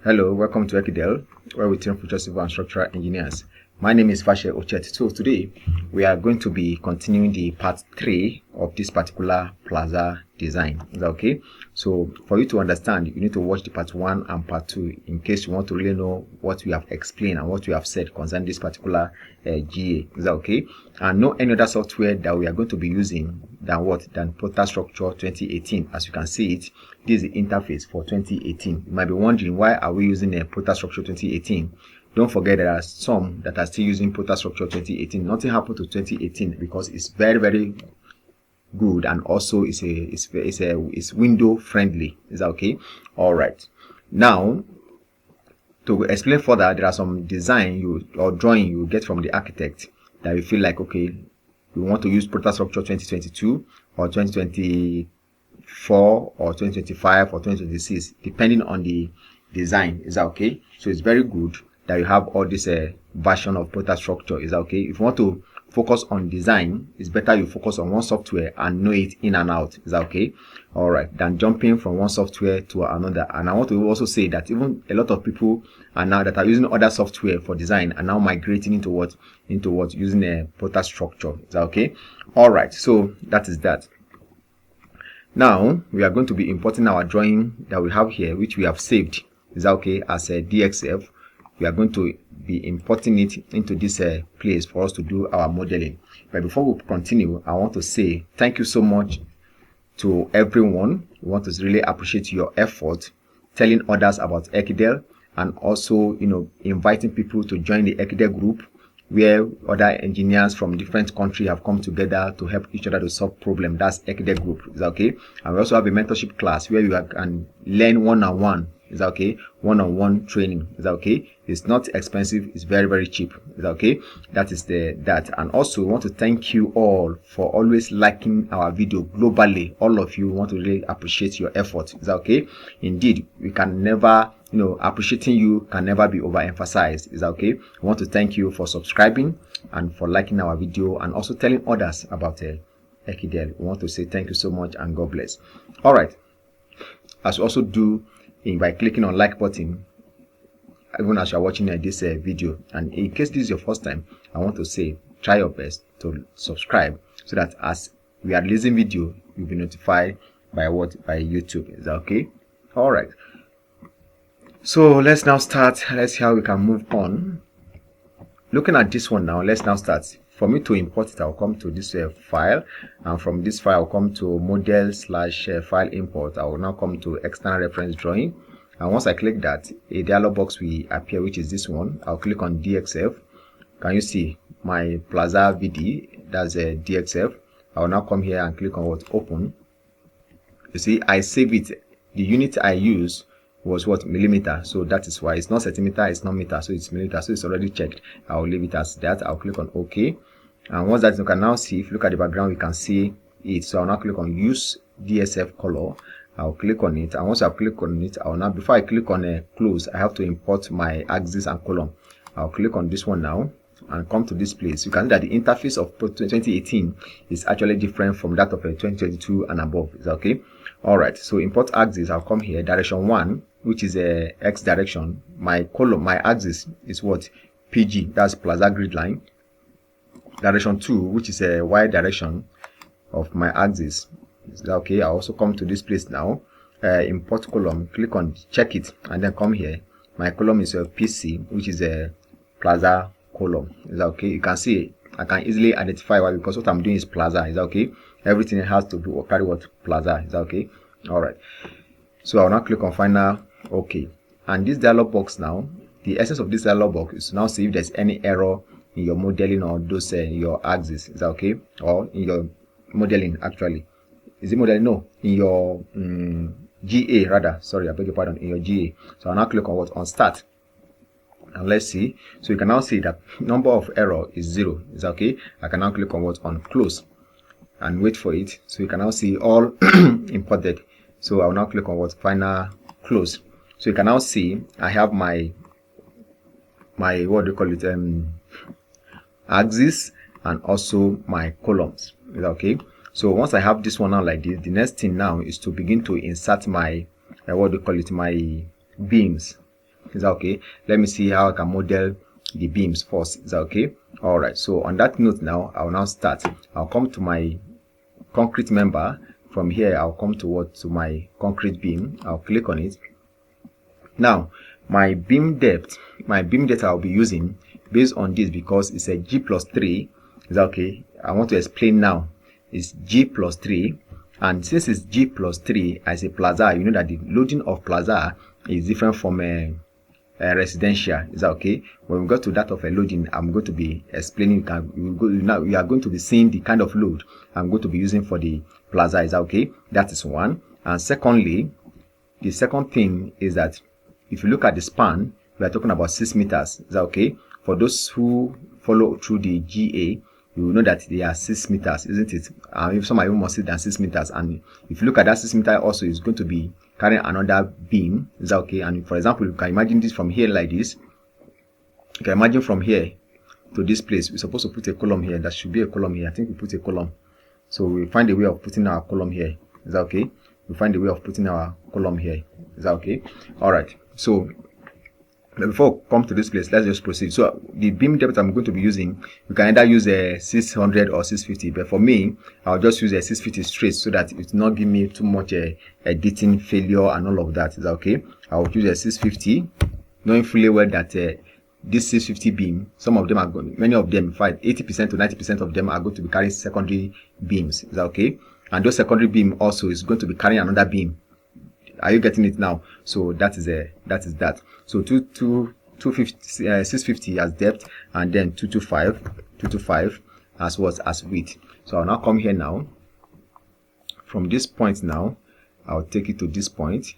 Hello, welcome to Ekidel, where we train future civil and structural engineers. My name is Vashe Ochet. So today we are going to be continuing the part 3 of this particular plaza design. Is that okay? So for you to understand, you need to watch the part 1 and part 2 in case you want to really know what we have explained and what we have said concerning this particular GA. Is that okay? And no any other software that we are going to be using than Protastructure 2018. As you can see it, this is the interface for 2018. You might be wondering, why are we using a Protastructure 2018? Don't forget there are some that are still using Protastructure 2018. Nothing happened to 2018 because it's very good, and also it's window friendly. Is that okay? All right. Now, to explain further, there are some design or drawing you get from the architect that you feel like, okay, we want to use Protastructure 2022 or 2024 or 2025 or 2026, depending on the design. Is that okay? So it's very good that you have all this version of Protastructure. Is that okay? If you want to focus on design, it's better you focus on one software and know it in and out. Is that okay? All right, than jumping from one software to another. And I want to also say that even a lot of people are now that are using other software for design are now migrating into what using a Protastructure. Is that okay? All right, so that is that. Now we are going to be importing our drawing that we have here, which we have saved. Is that okay? As a DXF. We are going to be importing it into this place for us to do our modeling. But before we continue, I want to say thank you so much to everyone. We want to really appreciate your effort telling others about Ekidel, and also inviting people to join the Ekidel group, where other engineers from different countries have come together to help each other to solve problems. That's Ekidel group. Is that okay? And we also have a mentorship class where you can learn one-on-one. Is that okay? One-on-one training. Is that okay? It's not expensive. It's very cheap. Is that okay? That is that. And also, we want to thank you all for always liking our video globally. All of you want to really appreciate your effort. Is that okay? Indeed, we can never, appreciating you can never be overemphasized. Is that okay? We want to thank you for subscribing and for liking our video and also telling others about Ekidel. We want to say thank you so much and God bless. All right. As we also do by clicking on like button, even as you are watching this video, and in case this is your first time, I want to say try your best to subscribe so that as we are releasing video, you'll be notified by YouTube. Is that okay? All right, so let's now start. Let's see how we can move on. Looking at this one now, let's now start. For me to import it, I'll come to this file, and from this file I'll come to model/file import. I will now come to external reference drawing, and once I click that, a dialog box will appear, which is this one. I'll click on DXF. Can you see my Plaza VD? That's a DXF. I will now come here and click on open. You see, I save it. The unit I use was millimeter, so that is why it's not centimeter, it's not meter, so it's millimeter, so it's already checked. I'll leave it as that. I'll click on OK, and once that, you can now see, if you look at the background, you can see it. So I'll now click on use DSF color. I'll click on it, and once I click on it, I'll now, before I click on close, I have to import my axis and column. I'll click on this one now and come to this place. You can see that the interface of 2018 is actually different from that of 2022 and above. Is that okay? All right, so import axis. I'll come here, direction 1, which is a X direction. My column, my axis is PG, that's Plaza grid line. Direction 2, which is a Y direction of my axis. Is that okay? I'll also come to this place now, import column, click on check it, and then come here. My column is a PC, which is a Plaza column. Is that okay? You can see I can easily identify why, because what I'm doing is Plaza. Is that okay? Everything has to do or carry Plaza. Is that okay? All right, so I'll now click on final OK, and this dialog box now, the essence of this dialog box is to now see if there's any error in your modeling or those your axis. Is that okay? Or in your modeling, actually, is it modeling? No, in your GA rather, sorry, I beg your pardon, in your GA. So I'll now click on on start, and let's see. So you can now see that number of error is 0. Is that okay? I can now click on on close and wait for it. So you can now see all imported. So I'll now click on final close. So you can now see I have my axis and also my columns. Is that okay? So once I have this one now like this, the next thing now is to begin to insert my my beams. Is that okay? Let me see how I can model the beams first. Is that okay? All right. So on that note now, I'll now start. I'll come to my concrete member. From here, I'll come to my concrete beam. I'll click on it. Now, my beam depth I'll be using based on this, because it's a G+3. Is that okay? I want to explain now. It's G+3, and since it's G+3 as a plaza, you know that the loading of plaza is different from a residential. Is that okay? When we go to that of a loading, I'm going to be explaining. Now we are going to be seeing the kind of load I'm going to be using for the plaza. Is that okay? That is one. And secondly, the second thing is that if you look at the span, we are talking about 6 meters. Is that okay? For those who follow through the GA, you will know that they are 6 meters, isn't it? If some are even more than 6 meters, and if you look at that 6 meter, also is going to be carrying another beam. Is that okay? And for example, you can imagine this from here like this. You can imagine from here to this place. We're supposed to put a column here. There should be a column here. I think we put a column. So we find a way of putting our column here. Is that okay? We find a way of putting our column here. Is that okay? All right. So before we come to this place, let's just proceed. So the beam depth I'm going to be using, you can either use a 600 or 650, but for me, I'll just use a 650 straight, so that it will not give me too much editing failure and all of that. Is that okay? I'll use a 650, knowing fully well that this 650 beam, some of them are going, many of them, in fact 80% to 90% of them are going to be carrying secondary beams. Is that okay? And those secondary beam also is going to be carrying another beam. Are you getting it now? So that is that. So 650 as depth, and then 225 as what as width. So I'll now come here now. From this point now, I'll take it to this point.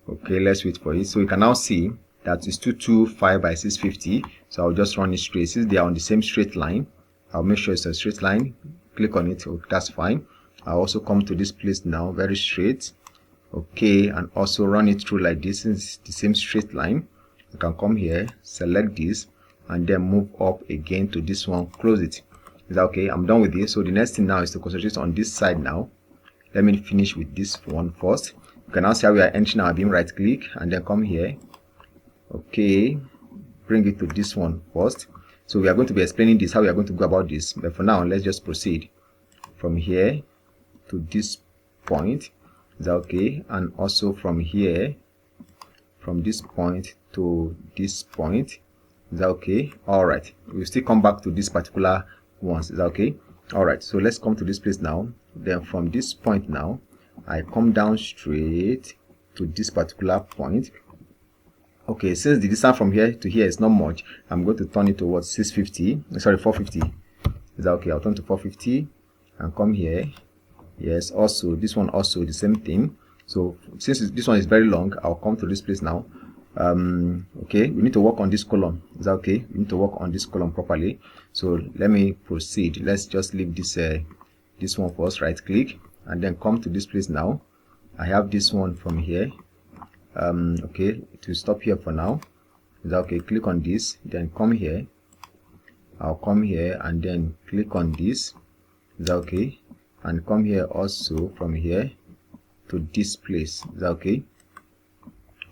Okay, let's wait for it. So you can now see that it's 225 by 650. So I'll just run it straight. Since they are on the same straight line, I'll make sure it's a straight line. Click on it. Okay, that's fine. I'll also come to this place now, very straight. Okay, and also run it through like this. It's the same straight line. You can come here, select this, and then move up again to this one, close it. Is that okay? I'm done with this. So the next thing now is to concentrate on this side now. Let me finish with this one first. You can now see how we are entering our beam. Right click and then come here. Okay, bring it to this one first. So we are going to be explaining this, how we are going to go about this, but for now let's just proceed from here to this point. Is that okay? And also from here, from this point to this point. Is that okay? All right, we'll still come back to this particular ones. Is that okay? All right, so let's come to this place now. Then from this point now, I come down straight to this particular point. Okay, since the distance from here to here is not much, I'm going to turn it towards 450. Is that okay? I'll turn to 450 and come here. Yes, also this one also the same thing. So since this one is very long, I'll come to this place now. Okay, we need to work on this column. Is that okay? We need to work on this column properly. So let me proceed. Let's just leave this this one first. Right click and then come to this place now. I have this one from here. Okay, to stop here for now. Is that okay? Click on this, then come here. I'll come here and then click on this. Is that okay? And come here also from here to this place. Is that okay?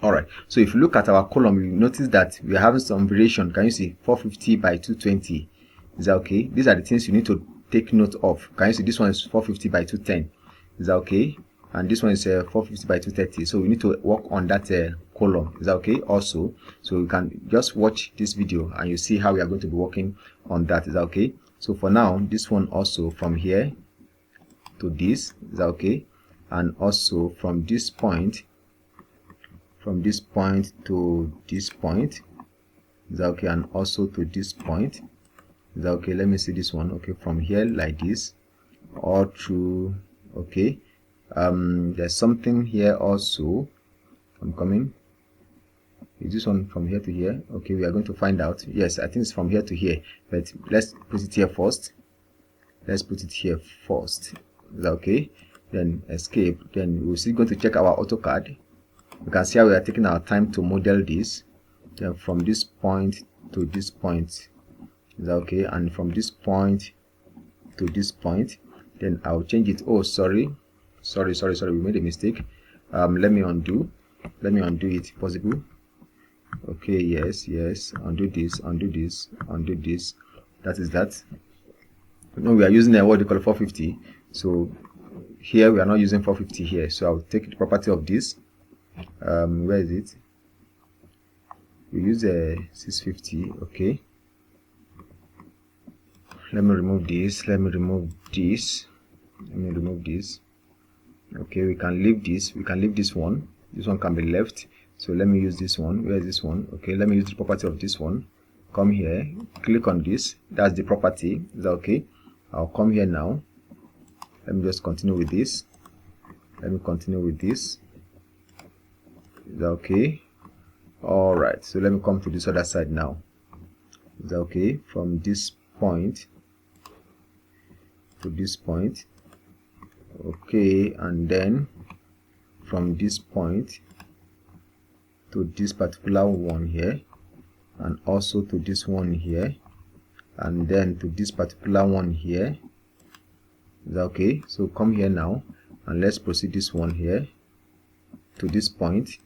All right, so if you look at our column, you notice that we are having some variation. Can you see 450 by 220? Is that okay? These are the things you need to take note of. Can you see this one is 450 by 210? Is that okay? And this one is 450 by 230. So we need to work on that column. Is that okay? Also, so you can just watch this video and you see how we are going to be working on that. Is that okay? So for now, this one also from here to this. Is that okay? And also from this point to this point. Is that okay? And also to this point. Is that okay? Let me see this one. Okay, from here like this all through. Okay, there's something here also. I'm coming. Is this one from here to here? Okay, we are going to find out. Yes, I think it's from here to here, but let's put it here first. Let's put it here first. Is that okay? Then escape. Then we're still going to check our AutoCAD. You can see how we are taking our time to model this. Then from this point to this point. Is that okay? And from this point to this point. Then I'll change it. Oh, sorry, we made a mistake. Let me undo it if possible. Okay, yes, undo this, that is that. No, we are using a what they call 450, so here we are not using 450 here, so I'll take the property of this. Where is it? We use a 650. Okay, let me remove this, okay, we can leave this one can be left, so let me use this one. Where is this one? Okay, let me use the property of this one. Come here, click on this, that's the property. Is that okay? I'll come here now. Let me just continue with this. Is that okay? All right, so let me come to this other side now. Is that okay? From this point to this point, okay, and then from this point to this particular one here, and also to this one here, and then to this particular one here. Is that okay? So come here now, and let's proceed this one here to this point.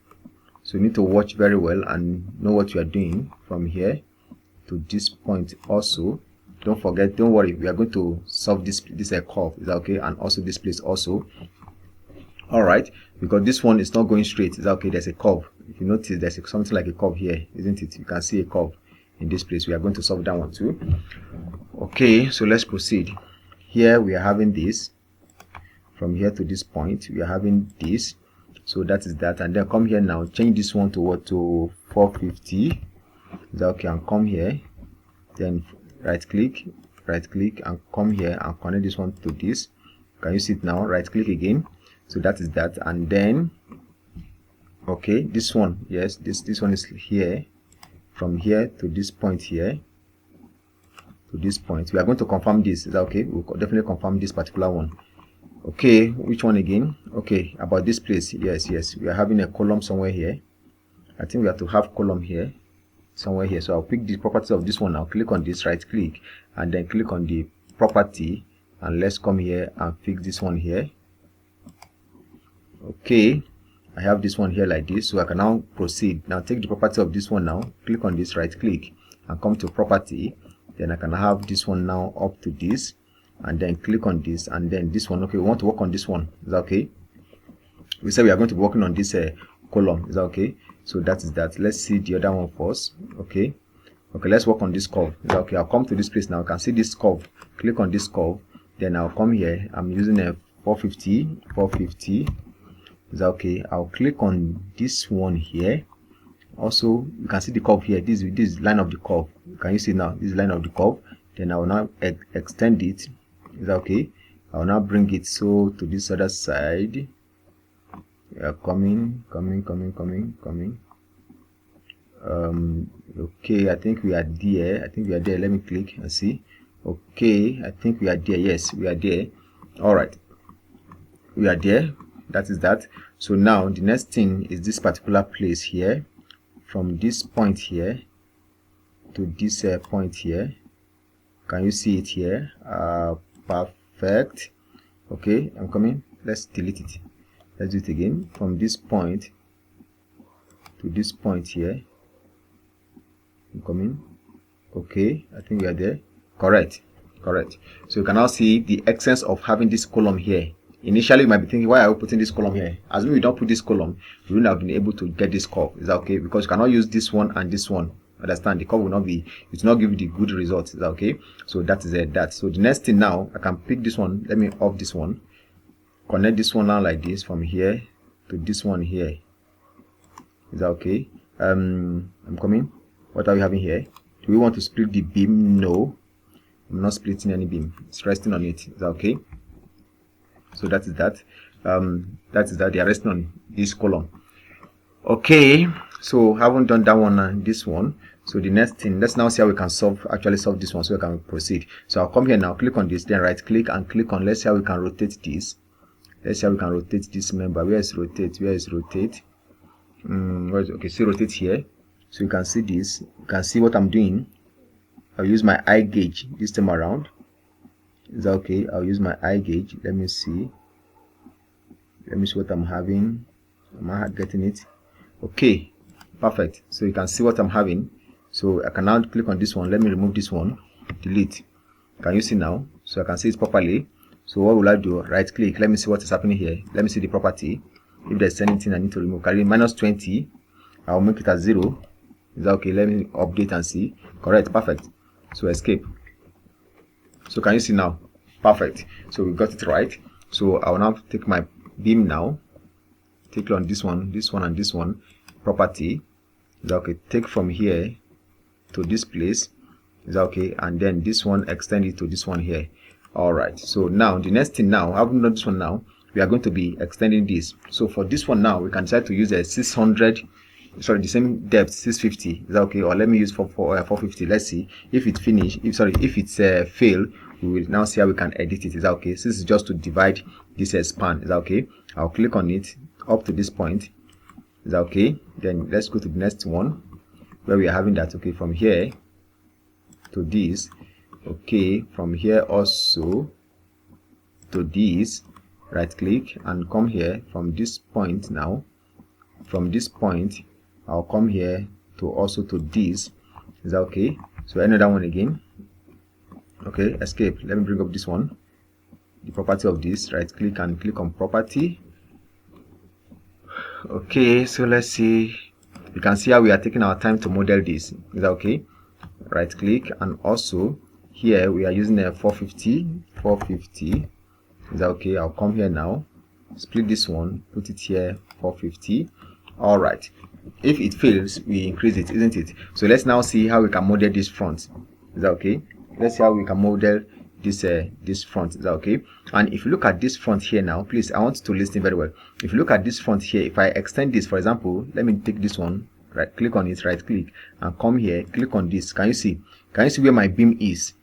So you need to watch very well and know what you are doing from here to this point also. Don't forget, don't worry, we are going to solve this curve. Is that okay? And also this place also. All right, because this one is not going straight. Is that okay? There's a curve. If you notice, there's something like a curve here, isn't it? You can see a curve in this place. We are going to solve that one too. Okay, so let's proceed. Here we are having this. From here to this point, we are having this. So that is that, and then come here now, change this one to what? To 450. Is that okay? And come here, then right click, and come here and connect this one to this. Can you see it now? Right click again. So that is that, and then okay, this one, yes, this one is here. From here to this point here, to this point, we are going to confirm this. Is that okay? We'll definitely confirm this particular one. Okay, which one again? Okay, about this place. Yes, we are having a column somewhere here. I think we have to have column here somewhere here. So I'll pick the property of this one now, click on this, right click, and then click on the property, and let's come here and fix this one here. Okay, I have this one here like this, so I can now proceed. Now take the property of this one now, click on this, right click, and come to property. Then I can have this one now up to this, and then click on this, and then this one. Okay, we want to work on this one. Is that okay? We said we are going to be working on this column. Is that okay? So that is that. Let's see the other one first. Okay, let's work on this curve. Is that okay? I'll come to this place now. I can see this curve. Click on this curve, then I'll come here. I'm using a 450. Is that okay? I'll click on this one here. Also, you can see the curve here. This is line of the curve. Can you see now? This is line of the curve. Then I will now extend it. Is that okay? I will now bring it so to this other side. We are coming. Okay, I think we are there. Let me click and see. Okay, I think we are there. Yes, we are there. All right, we are there. That is that. So now the next thing is this particular place here, from this point here to this point here. Can you see it here? Perfect. Okay, I'm coming. Let's delete it. Let's do it again. From this point to this point here. I'm coming. Okay, I think we are there. Correct. So you can now see the essence of having this column here. Initially, you might be thinking, why are we putting this column here? As we don't put this column, we wouldn't have been able to get this curve. Is that okay? Because you cannot use this one and this one. Understand? The curve will not be, it will not give you the good results. Is that okay? So that is that. So the next thing now, I can pick this one. Let me off this one. Connect this one now like this, from here to this one here. Is that okay? I'm coming. What are we having here? Do we want to split the beam? No, I'm not splitting any beam. It's resting on it. Is that okay? So that is that. They are resting on this column. Okay, so haven't done that one and this one. So the next thing, let's now see how we can actually solve this one, so we can proceed. So I'll come here now, click on this, then right click and click on, let's see how we can rotate this. Let's see how we can rotate this member. Where is rotate? Okay, see rotate here. So you can see this. You can see what I'm doing. I'll use my eye gauge this time around. Is that okay? I'll use my eye gauge. Let me see what I'm having. Am I getting it? Okay, Perfect. So you can see what I'm having. So I can now click on this one. Let me remove this one, delete. Can you see now? So I can see it properly. So what will I do? Right click. Let me see what is happening here. Let me see the property. If there's anything I need to remove, carry -20. I'll make it as 0. Is that okay? Let me update and see. Correct. Perfect. So escape. So can you see now? Perfect. So we got it right. So I will now take my beam now. Take on this one, and this one. Property. Is that okay? Take from here to this place. Is that okay? And then this one, extend it to this one here. All right. So now the next thing now, having done this one now, we are going to be extending this. So for this one now, we can try to use a 600. Sorry, the same depth, 650. Is that okay? Or let me use 450. Let's see if it finish. If it's fail, we will now see how we can edit it. Is that okay? So this is just to divide this span. Is that okay? I'll click on it up to this point. Is that okay? Then let's go to the next one where we are having that. Okay, from here to this. Okay, from here also to this. Right click and come here from this point now. From this point, I'll come here to also to this. Is that okay? So another one again. Okay, escape. Let me bring up this one. The property of this. Right click and click on property. Okay, so let's see. You can see how we are taking our time to model this. Is that okay? Right click and also here we are using a 450. Is that okay? I'll come here now, split this one, put it here, 450. All right. If it fails, we increase it, isn't it? So let's now see how we can model this front. Is that okay? Let's see how we can model this front. Is that okay? And if you look at this front here now, please, I want you to listen very well. If you look at this front here, if I extend this, for example, let me take this one, right click on it, right click and come here, click on this. Can you see? Can you see where my beam is?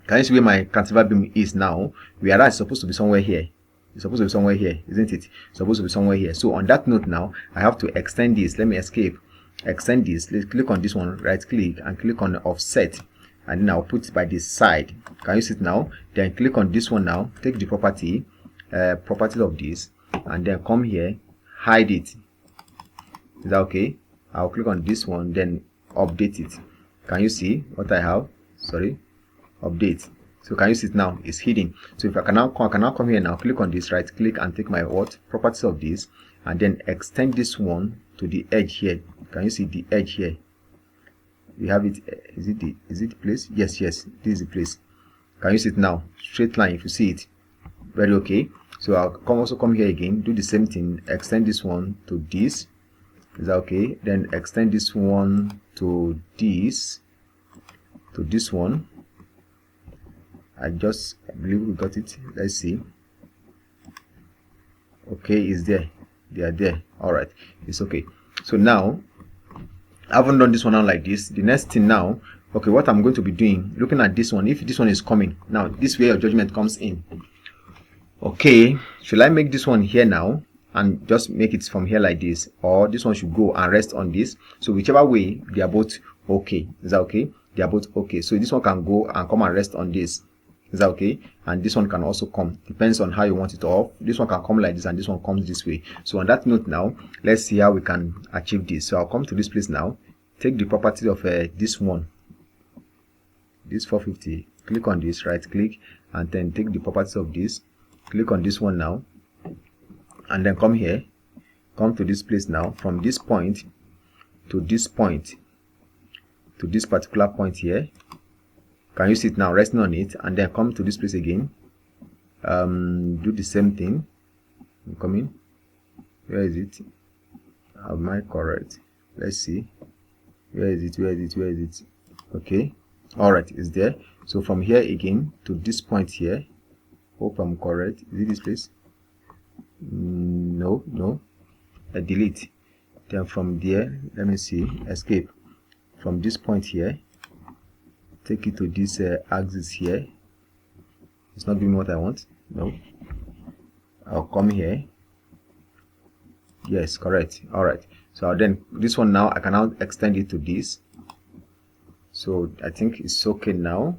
Can you see where my cantilever beam is now? Whereas it's supposed to be somewhere here. It's supposed to be somewhere here, isn't it? It's supposed to be somewhere here. So on that note now, I have to extend this. Let me escape. Extend this. Let's click on this one, right click and click on offset. And then I'll put it by this side. Can you see it now? Then click on this one now. Take the property, properties of this, and then come here, hide it. Is that okay? I'll click on this one, then update it. Can you see what I have? Sorry. Update. So can you see it now? It's hidden. So if I can now come here now, click on this, right click and take my properties of this, and then extend this one to the edge here. Can you see the edge here? We have it. Is it the place? Yes, this is the place. Can you see it now? Straight line. If you see it, very okay. So I'll also come here again, do the same thing, extend this one to this. Is that okay? Then extend this one to this one. I believe we got it. Let's see. Okay, it's there. They are there. All right, it's okay. So now I haven't done this one out like this. The next thing now, okay, what I'm going to be doing, looking at this one, if this one is coming now, this way your judgment comes in. Okay, should I make this one here now and just make it from here like this, or this one should go and rest on this? So whichever way, they are both okay. Is that okay? They are both okay. So this one can go and come and rest on this. Is that okay? And this one can also come. Depends on how you want it off. This one can come like this and this one comes this way. So on that note now, let's see how we can achieve this. So I'll come to this place now. Take the property of this one. This 450. Click on this, right click, and then take the properties of this. Click on this one now. And then come here. Come to this place now. From this point to this point. To this particular point here. Can you see it now? Resting on it, and then come to this place again. Do the same thing. I'm coming. Where is it? Am I correct? Let's see. Where is it? Okay. All right, it's there. So from here again to this point here. Hope I'm correct. Is it this place? No. Delete. Then from there, let me see. Escape. From this point here. Take it to this axis here. It's not giving me what I want. No. I'll come here. Yes, correct. All right. So then this one now, I can now extend it to this. So I think it's okay now.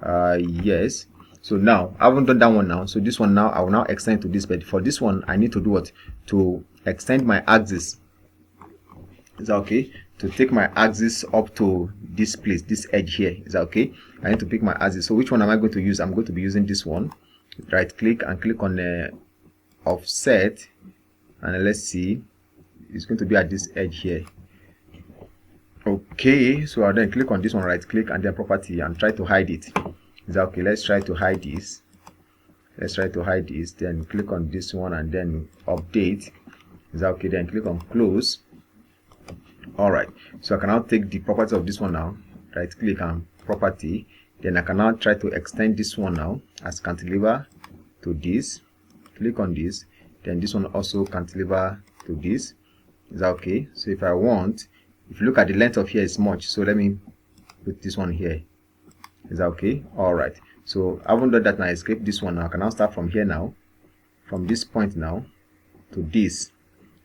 Yes. So now I haven't done that one now. So this one now I will now extend to this. But for this one, I need to do what? To extend my axis. Is that okay? To take my axis up to this place, this edge here. Is that okay? I need to pick my axis. So which one am I going to use? I'm going to be using this one. Right click and click on offset, and let's see, it's going to be at this edge here. Okay, so I'll then click on this one, right click and then property, and try to hide it. Is that okay? Let's try to hide this. Let's try to hide this. Then click on this one and then update. Is that okay? Then click on close. All right, so I can now take the property of this one now, right click and property. Then I can now try to extend this one now as cantilever to this. Click on this. Then this one also cantilever to this. Is that okay? So if I want, if you look at the length of here is much, so let me put this one here. Is that okay? All right, so I haven't done that now. I escape this one now. I can now start from here now, from this point now to this.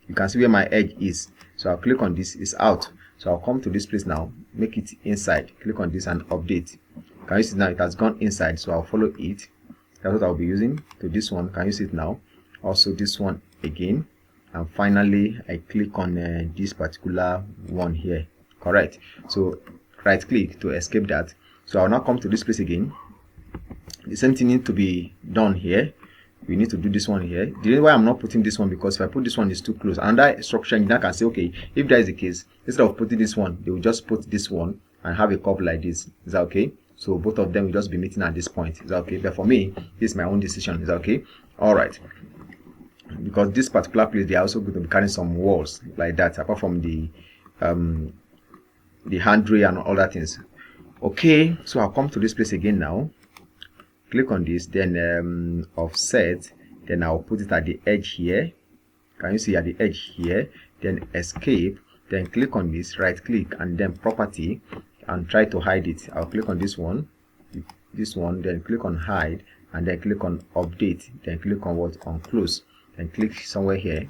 You can see where my edge is, so I'll click on this. It's out, so I'll come to this place now, make it inside, click on this and update. Can you see now it has gone inside? So I'll follow it. That's what I'll be using to this one. Can you see it now? Also this one again, and finally I click on this particular one here. Correct. So right click to escape that. So I'll now come to this place again. The same thing needs to be done here. We need to do this one here. The reason why I'm not putting this one, because if I put this one, is too close. Another structure engineer can say, okay, if that is the case, instead of putting this one, they will just put this one and have a curve like this. Is that okay? So both of them will just be meeting at this point. Is that okay? But for me, this is my own decision. Is that okay? All right. Because this particular place, they are also going to be carrying some walls like that, apart from the handrail and other things. Okay, so I'll come to this place again now. Click on this, then offset, then I'll put it at the edge here. Can you see at the edge here? Then escape, then click on this, right click and then property, and try to hide it. I'll click on this one, then click on hide, and then click on update, then click on what? On close, then click somewhere here.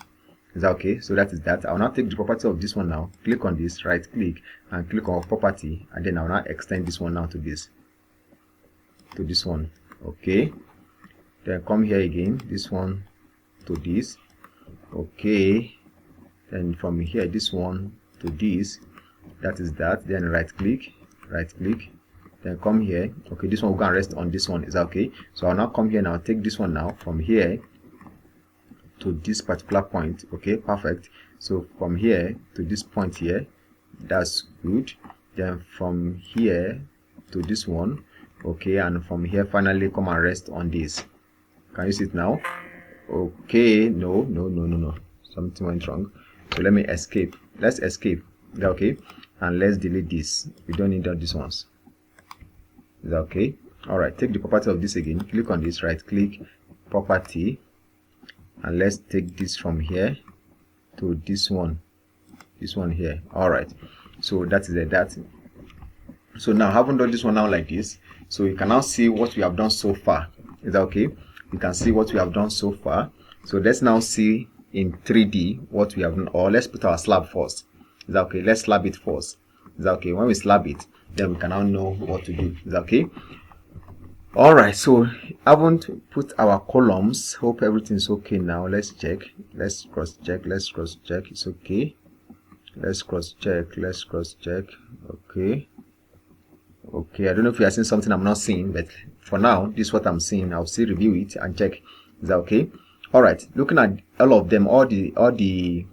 Is that okay? So that is that. I'll now take the property of this one now, click on this, right click and click on property, and then I'll now extend this one now to this one. Okay, then come here again, this one to this. Okay, then from here this one to this. That is that. Then right click, then come here. Okay, this one will go and rest on this one. Is that okay? So I'll now come here now, take this one now from here to this particular point. Okay, perfect. So from here to this point here, that's good. Then from here to this one. Okay, and from here finally come and rest on this. Can you see it now? Okay, no, something went wrong. So let me escape. Let's escape. Is that okay? And let's delete this. We don't need all these ones. Is that okay? All right, take the property of this again, click on this, right click, property, and let's take this from here to this one here. All right, so that is that. So now I haven't done this one now like this, so you can now see what we have done so far. Is that okay? You can see what we have done so far. So let's now see in 3D what we have done, or let's put our slab first. Is that okay? Let's slab it first. Is that okay? When we slab it, then we can now know what to do. Is that okay? All right, so I haven't put our columns. Hope everything's okay now. Let's check. Let's cross check. It's okay. Let's cross check. Okay, I don't know if you are seeing something I'm not seeing, but for now, this is what I'm seeing. I'll still review it and check. Is that okay? All right, looking at all of them, all the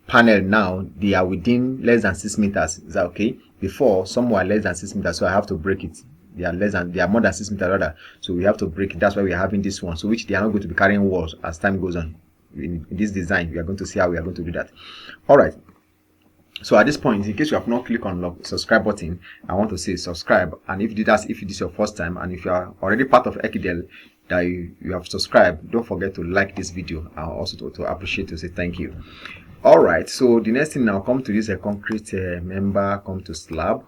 panel now, they are within less than 6 meters. Is that okay? Before, some were less than 6 meters, so I have to break it. They are more than 6 meters rather, so we have to break it. That's why we are having this one, so which they are not going to be carrying walls as time goes on. In this design, we are going to see how we are going to do that. All right. So at this point, in case you have not clicked on the subscribe button, I want to say subscribe. And if this is your first time, and if you are already part of Ekidel, that you have subscribed, don't forget to like this video, and also to appreciate, to say thank you. All right, so the next thing now, come to this concrete member, come to slab.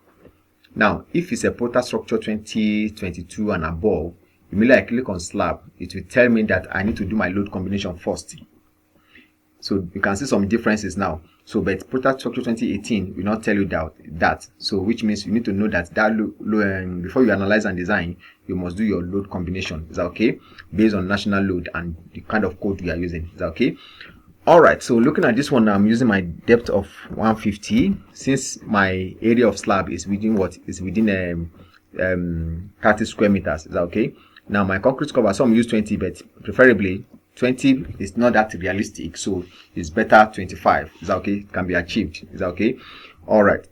Now if it's a Protastructure 2022 and above, immediately I click on slab, it will tell me that I need to do my load combination first. So you can see some differences now. So but Protastructure 2018 will not tell you that. So which means you need to know that before you analyze and design, you must do your load combination. Is that okay? Based on national load and the kind of code we are using. Is that okay? All right, so looking at this one now, I'm using my depth of 150 since my area of slab is within 30 square meters. Is that okay? Now my concrete cover, some use 20, but preferably 20 is not that realistic, so it's better 25. Is that okay? It can be achieved. Is that okay? All right.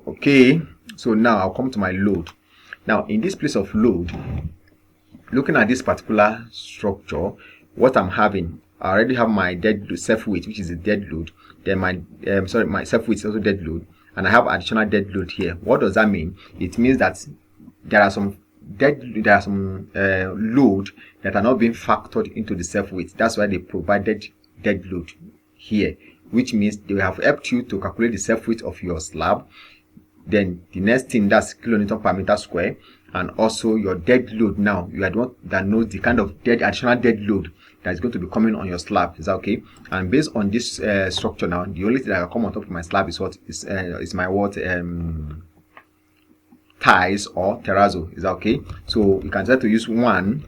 Okay, so now I'll come to my load. Now in this place of load, looking at this particular structure, what I'm having, I already have my dead self weight, which is a dead load. Then my my self weight is also dead load, and I have additional dead load here. What does that mean? It means that there are some load that are not being factored into the self weight. That's why they provided dead load here, which means they have helped you to calculate the self weight of your slab. Then the next thing, that's kilonewton per meter square, and also your dead load. Now you are the one that knows the kind of additional dead load that is going to be coming on your slab. Is that okay? And based on this structure now, the only thing that will come on top of my slab is what is my ties or terrazzo. Is that okay? So you can try to use 1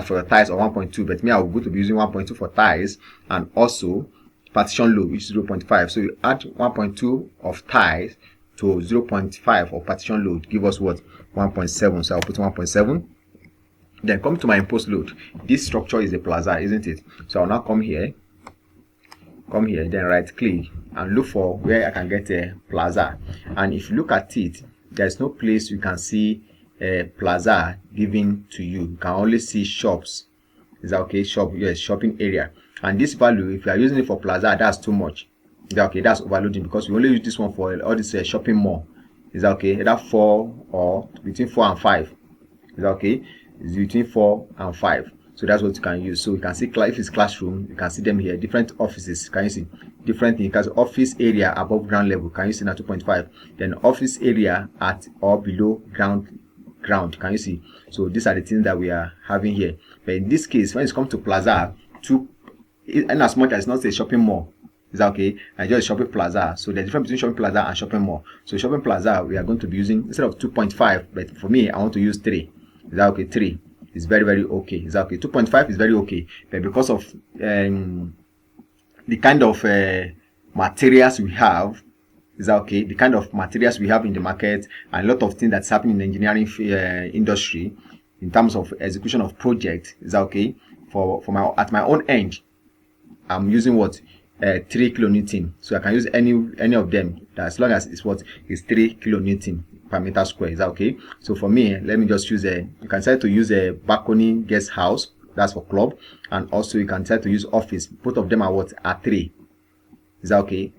for your ties, or 1.2, but me, I will go to be using 1.2 for ties, and also partition load, which is 0.5. So you add 1.2 of ties to 0.5 of partition load, give us what? 1.7. So I'll put 1.7. Then come to my imposed load. This structure is a plaza, isn't it? So I'll now come here, then right click and look for where I can get a plaza. And if you look at it, there's no place you can see a plaza given to you. You can only see shops. Is that okay? Shop, yes, shopping area. And this value, if you are using it for plaza, that's too much. Is that okay? That's overloading, because we only use this one for all this shopping mall. Is that okay? Either 4 or between 4 and 5. Is that okay? It's between 4 and 5. So that's what you can use. So you can see if it's classroom, you can see them here. Different offices, can you see? Different things. Because office area above ground level, can you see now 2.5? Then office area at or below ground, can you see? So these are the things that we are having here. But in this case, when it comes to plaza, and as much as it's not a shopping mall, is that okay? And just a shopping plaza. So the difference between shopping plaza and shopping mall. So shopping plaza, we are going to be using, instead of 2.5, but for me, I want to use 3. Is that okay? 3 is very, very okay. Is that okay? 2.5 is very okay, but because of the kind of materials we have, is that okay? The kind of materials we have in the market, and a lot of things that's happening in the engineering industry in terms of execution of project. Is that okay? For my at my own end, I'm using what 3 kilonewton. So I can use any of them, as long as it's what is 3 kilonewton per meter square. Is that okay? So for me, let me just use you can try to use a balcony guest house, that's for club, and also you can try to use office. Both of them are what? Are 3. Is that okay?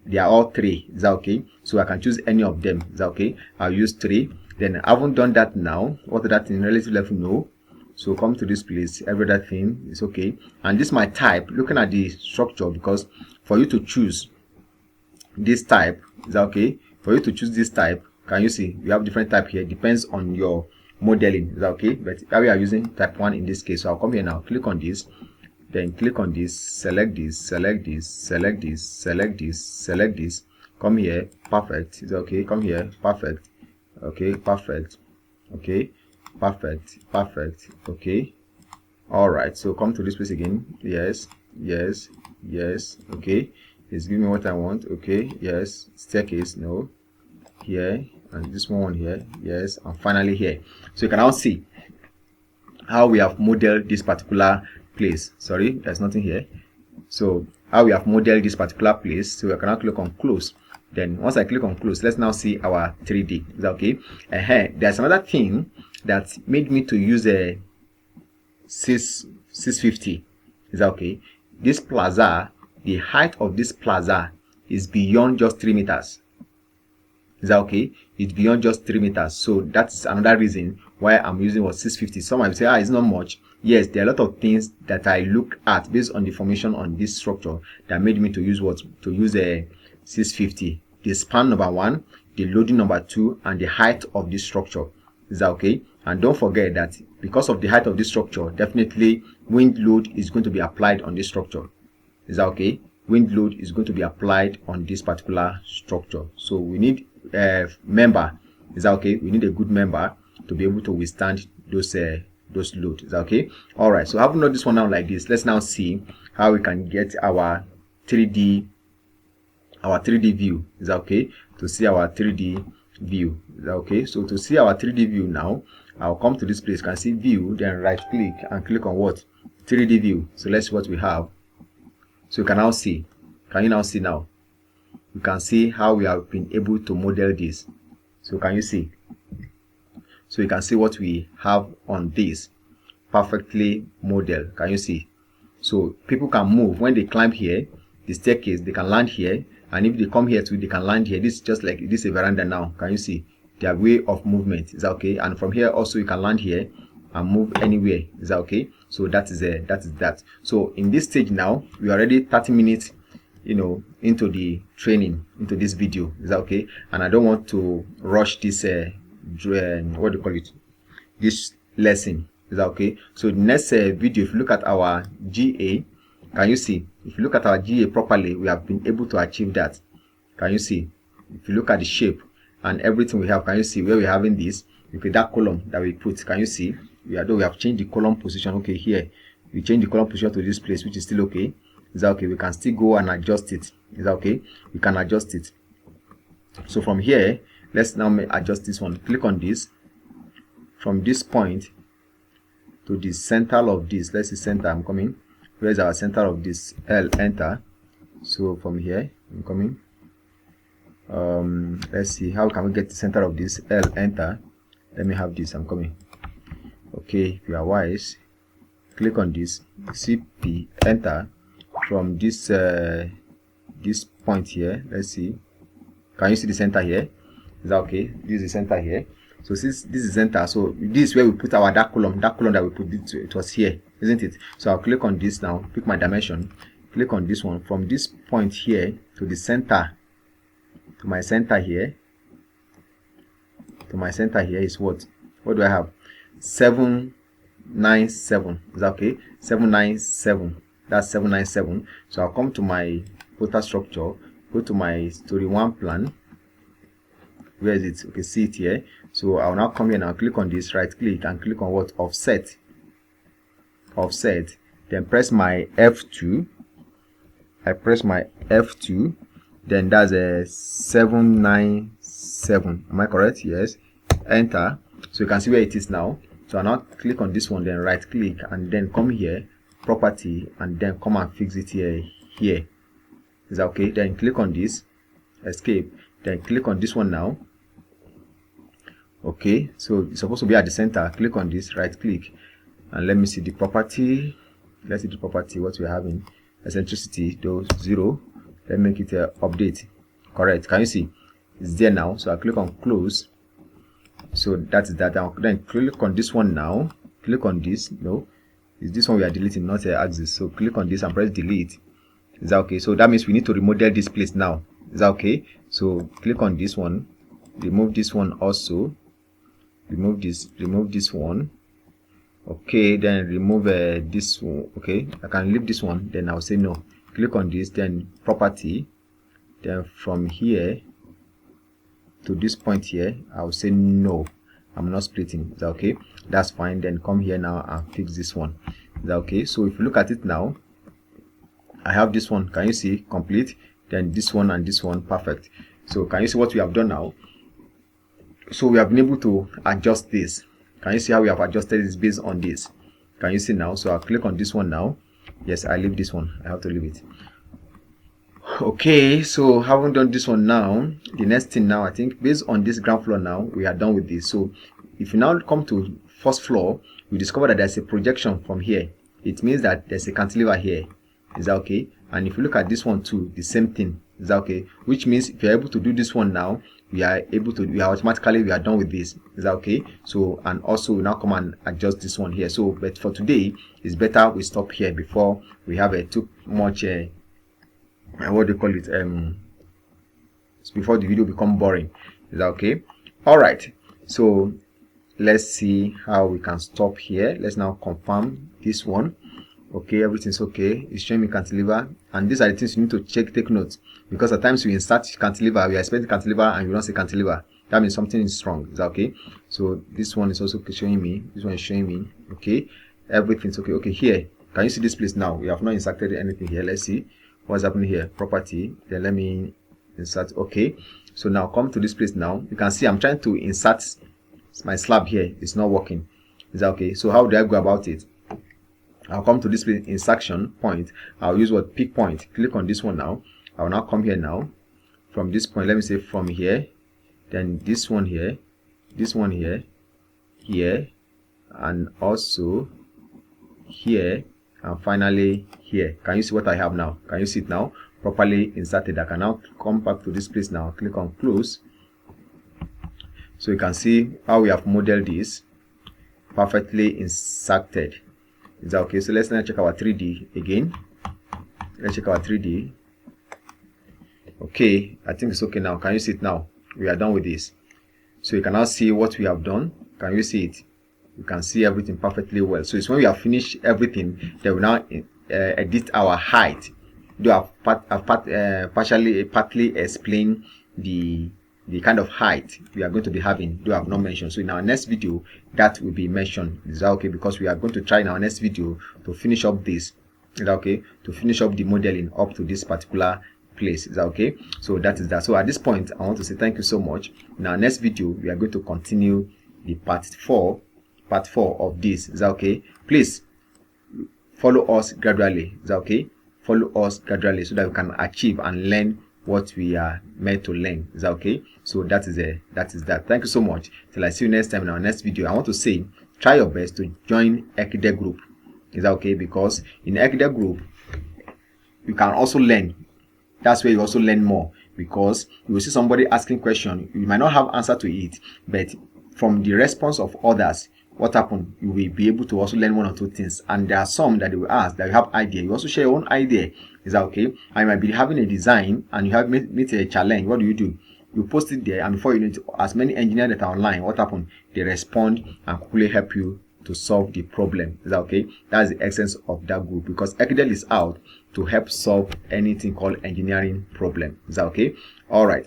They are all 3. Is that okay? So I can choose any of them. Is that okay? I'll use 3. Then I haven't done that now. What is that in relative level? No. So come to this place, every other thing is okay. And this is my type, looking at the structure, because for you to choose this type, is that okay? For you to choose this type, can you see we have different type here, depends on your modeling. Is that okay? But we are using type 1 in this case. So I'll come here now, click on this, then click on this, select this, select this, select this, select this, select this, come here, perfect. Is that okay? Come here, perfect. Okay, perfect. Okay, perfect, perfect. Okay, all right. So come to this place again. Yes, yes, yes. Okay, it's giving me what I want. Okay, yes. Staircase, no. Here, and this one here, yes, and finally here. So you can now see how we have modeled this particular place. Sorry, there's nothing here. So how we have modeled this particular place. So I can now click on close. Then once I click on close, let's now see our 3D. Is that okay? There's another thing that made me to use a 650. Is that okay? This plaza, the height of this plaza is beyond just 3 meters. Is that okay? It's beyond just 3 meters. So that's another reason why I'm using what 650. Some might say, it's not much. Yes, there are a lot of things that I look at based on the formation on this structure that made me to use what? To use a 650. The span number 1, the loading number 2, and the height of this structure. Is that okay? And don't forget that because of the height of this structure, definitely wind load is going to be applied on this structure. Is that okay? Wind load is going to be applied on this particular structure. So we need a member. Is that okay? We need a good member to be able to withstand those loads. Is that okay? All right. So having noted this one now like this, let's now see how we can get our 3D view. Is that okay? To see our 3D view. Is that okay? So to see our 3D view now, I'll come to this place. You can see view, then right click and click on what? 3D view. So let's see what we have. So you can now see. Can you now see now? You can see how we have been able to model this. So can you see? So you can see what we have on this perfectly model. Can you see? So people can move when they climb here, the staircase, they can land here, and if they come here too, they can land here. This is just like this is a veranda now. Can you see? Their way of movement. Is that okay? And from here also you can land here and move anywhere. Is that okay? So that is that. So in this stage now, we are already 30 minutes, you know, into the training, into this video. Is that okay? And I don't want to rush this what do you call it, this lesson. Is that okay? So the next video, if you look at our GA, can you see? If you look at our GA properly, we have been able to achieve that. Can you see? If you look at the shape and everything we have, can you see where we're having this? Okay, that column that we put, can you see? We have changed the column position. Okay, here we change the column position to this place, which is still okay. Is that okay? We can still go and adjust it. Is that okay? We can adjust it. So from here, let's now adjust this one. Click on this. From this point to the center of this, let's see center. I'm coming. Where's our center of this? L, enter. So from here, I'm coming. Let's see how can we get the center of this? L, enter. Let me have this. I'm coming. Okay, if you are wise, click on this. CP, enter. From this this point here, let's see. Can you see the center here? Is that okay? This is the center here. So since this is center, so this is where we put our that column that we put it was here, isn't it? So I'll click on this now, pick my dimension, click on this one. From this point here to the center, to my center here, is what do I have? 797. Is that okay? 797. That's 797. So I'll come to my Protastructure, go to my story 1 plan. Where is it? Okay, see it here. So I'll now come here and I'll click on this, right click and click on what? Offset. Then press my F2. I press my F2. Then that's a 797. Am I correct? Yes. Enter. So you can see where it is now. So I'll now click on this one, then right click and then come here, property, and then come and fix it here. Is that okay? Then click on this, escape, then click on this one now. Okay, so it's supposed to be at the center. Click on this, right click, and let me see the property. Let's see the property, what we're having. Eccentricity, those 0. Let me make it update. Correct. Can you see? It's there now. So I click on close. So that's that. Then click on this one now. Click on this. No, it's this one we are deleting, not axis. So click on this and press delete. Is that okay? So that means we need to remodel this place now. Is that okay? So click on this one, remove this one also, remove this one. Okay, then remove this one. Okay, I can leave this one, then I'll say no. Click on this, then property, then from here to this point here, I'll say no, I'm not splitting. Is that okay? That's fine. Then come here now and fix this one. Is that okay? So if you look at it now, I have this one. Can you see? Complete. Then this one and this one. Perfect. So can you see what we have done now? So we have been able to adjust this. Can you see how we have adjusted this based on this? Can you see now? So I'll click on this one now. Yes, I leave this one. I have to leave it. Okay, so having done this one now, the next thing now, I think based on this ground floor now, we are done with this. So if you now come to first floor, we discover that there's a projection from here. It means that there's a cantilever here. Is that okay? And if you look at this one too, the same thing. Is that okay? Which means if you're able to do this one now, we are automatically done with this. Is that okay? So, and also we now come and adjust this one here. So, but for today, it's better we stop here before we have too much what do you call it, before the video become boring. Is that okay? All right, so let's see how we can stop here. Let's now confirm this one. Okay, everything's okay. It's showing me cantilever, and these are the things you need to take notes, because at times we insert cantilever, we are expecting cantilever and we don't say cantilever. That means something is wrong. Is that okay? So this one is also showing me, this one is showing me. Okay, everything's okay. Okay, here Can you see this place now? We have not inserted anything here. Let's see what's happening here. Property. Then let me insert. Okay. So now come to this place now. You can see I'm trying to insert my slab here. It's not working. Is that okay? So how do I go about it? I'll come to this place, insertion point. I'll use what? Pick point. Click on this one now. I will now come here now. From this point, let me say from here, then this one here, this one here, here, and also here, and finally here. Can you see what I have now? Can you see it now? Properly inserted. I can now come back to this place now. Click on close. So you can see how we have modeled this. Perfectly inserted. Is that okay? So let's now check our 3D again. Let's check our 3D. Okay, I think it's okay now. Can you see it now? We are done with this. So you can now see what we have done. Can you see it? You can see everything perfectly well. So it's when we have finished everything that we now edit our height. Do have partly explain the kind of height we are going to be having. Do have not mentioned. So in our next video, that will be mentioned. Is that okay? Because we are going to try in our next video to finish up this. Is that okay? To finish up the modeling up to this particular place. Is that okay? So that is that. So at this point, I want to say thank you so much. In our next video, we are going to continue the part 4 of this. Is that okay? Please follow us gradually. Is that okay? Follow us gradually so that we can achieve and learn what we are meant to learn. Is that okay? So that is that. Thank you so much. Till I see you next time in our next video. I want to say try your best to join Ekidel group. Is that okay? Because in Ekidel group you can also learn. That's where you also learn more, because you will see somebody asking question, you might not have answer to it, but from the response of others, what happened, you will be able to also learn one or two things. And there are some that they will ask that you have idea. You also share your own idea. Is that okay? I might be having a design and you have meet a challenge. What do? You post it there, and before you know it, as many engineers that are online, what happened, they respond and quickly help you to solve the problem. Is that okay? That's the essence of that group, because Ekidel is out to help solve anything called engineering problem. Is that okay? All right.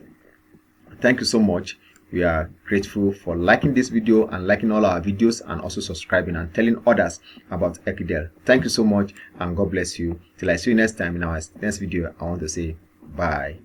Thank you so much. We are grateful for liking this video and liking all our videos, and also subscribing and telling others about Ekidel. Thank you so much, and God bless you. Till I see you next time in our next video, I want to say bye.